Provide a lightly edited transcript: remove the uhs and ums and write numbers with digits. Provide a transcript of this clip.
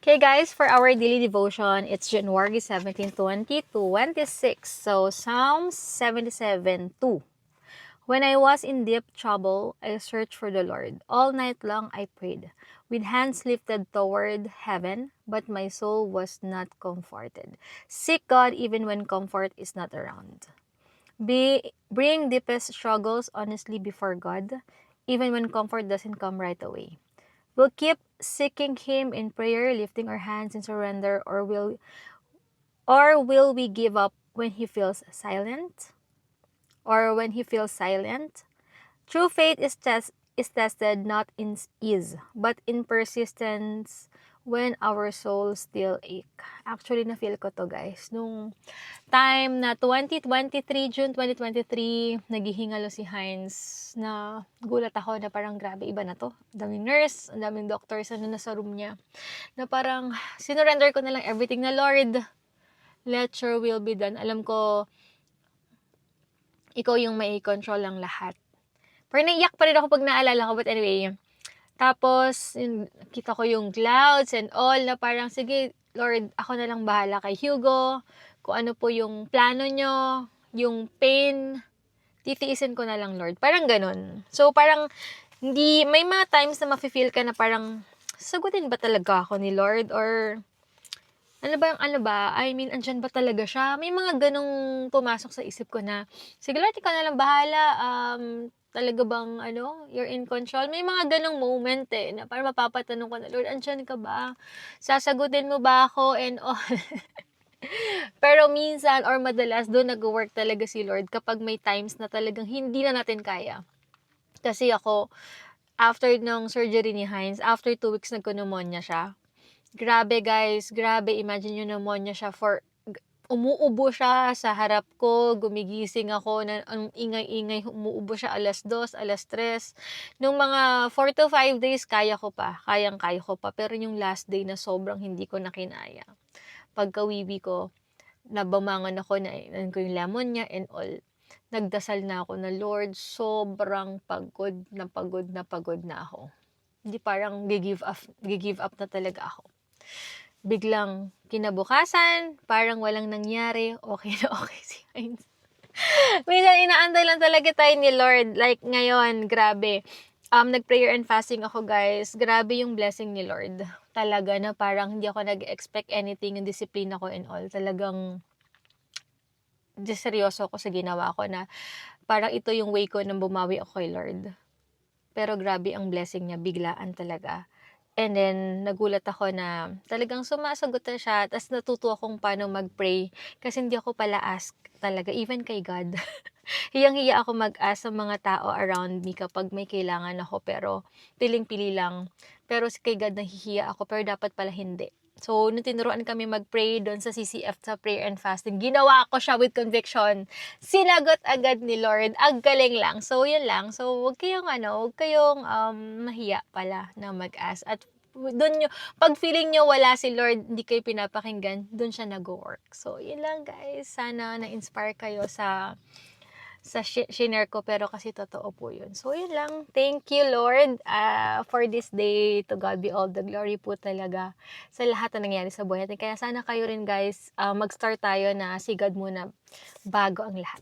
Okay guys, for our daily devotion, it's January 17, 2026. So Psalm 77:2. When I was in deep trouble, I searched for the Lord. All night long I prayed, with hands lifted toward heaven, but my soul was not comforted. Seek God even when comfort is not around. Bring deepest struggles honestly before God, even when comfort doesn't come right away. We'll keep seeking Him in prayer, lifting our hands in surrender, or will we give up when He feels silent? Or when He feels silent? True faith is tested not in ease, but in persistence when our souls still ache. Actually, na-feel ko to guys. Nung time na 2023, June 2023, naghihingalo si Heinz na gulat ako na parang grabe, iba na to. Ang daming nurse, ang daming doctors na nasa room niya. Na parang sinurrender ko na lang everything na Lord, let your will be done. Alam ko, ikaw yung may control ng lahat. Pero naiyak pa rin ako pag naalala ko. But anyway, tapos kita ko yung clouds and all na parang, sige, Lord, ako na lang bahala kay Hugo. Kung ano po yung plano nyo, yung pain, titiisin ko na lang, Lord. Parang ganun. So, parang, may mga times na mafe-feel ka na parang, sagutin ba talaga ako ni Lord? Or, ano ba? I mean, andyan ba talaga siya? May mga ganong pumasok sa isip ko na, sige Lord, ikaw na lang bahala. Talaga bang, you're in control? May mga ganong moment na parang mapapatanong ko na, Lord, andyan ka ba? Sasagutin mo ba ako? And all. Pero minsan or madalas doon nag-work talaga si Lord kapag may times na talagang hindi na natin kaya. Kasi ako, after ng surgery ni Heinz, after 2 weeks nagko-pneumonia siya. Grabe guys, grabe. Imagine yung pneumonia siya umuubo siya sa harap ko, gumigising ako, ang ingay-ingay, umuubo siya 2:00, 3:00. Nung mga 4 to 5 days, kaya ko pa. Kayang-kaya ko pa. Pero yung last day na sobrang hindi ko na kinaya. Pagkawiwi ko, nabamangan ako na ko yung lemon niya and all. Nagdasal na ako na, Lord, sobrang pagod na ako. Hindi parang gigive up na talaga ako. Biglang kinabukasan, parang walang nangyari, okay na okay si Heinz. Minsan inaantay lang talaga tayo ni Lord. Like ngayon, grabe. Nag-prayer and fasting ako guys. Grabe yung blessing ni Lord. Talaga na parang hindi ako nag-expect anything, yung disiplina ko and all. Talagang seryoso ako sa ginawa ko na parang ito yung way ko nang bumawi ako kay Lord. Pero grabe ang blessing niya, biglaan talaga. And then, nagulat ako na talagang sumasagot na siya. Tapos natuto akong paano mag-pray. Kasi hindi ako pala ask talaga, even kay God. Hiyang-hiya ako mag-ask sa mga tao around me kapag may kailangan ako. Pero, piling-pili lang. Pero kay God nahihiya ako, pero dapat pala hindi. So, nung tinuruan kami mag-pray doon sa CCF sa prayer and fasting, ginawa ko siya with conviction. Sinagot agad ni Lord. Ang galing lang. So, yun lang. So, huwag kayong mahiya pala na mag-ask. At doon nyo, pag feeling nyo wala si Lord, hindi kayo pinapakinggan, doon siya nag-work. So, yun lang guys. Sana na-inspire kayo sa shinare ko, pero kasi totoo po yun. So, yun lang. Thank you, Lord, for this day. To God be all the glory po talaga sa lahat na nangyari sa buhay natin. Kaya sana kayo rin, guys, mag-start tayo na si God muna bago ang lahat.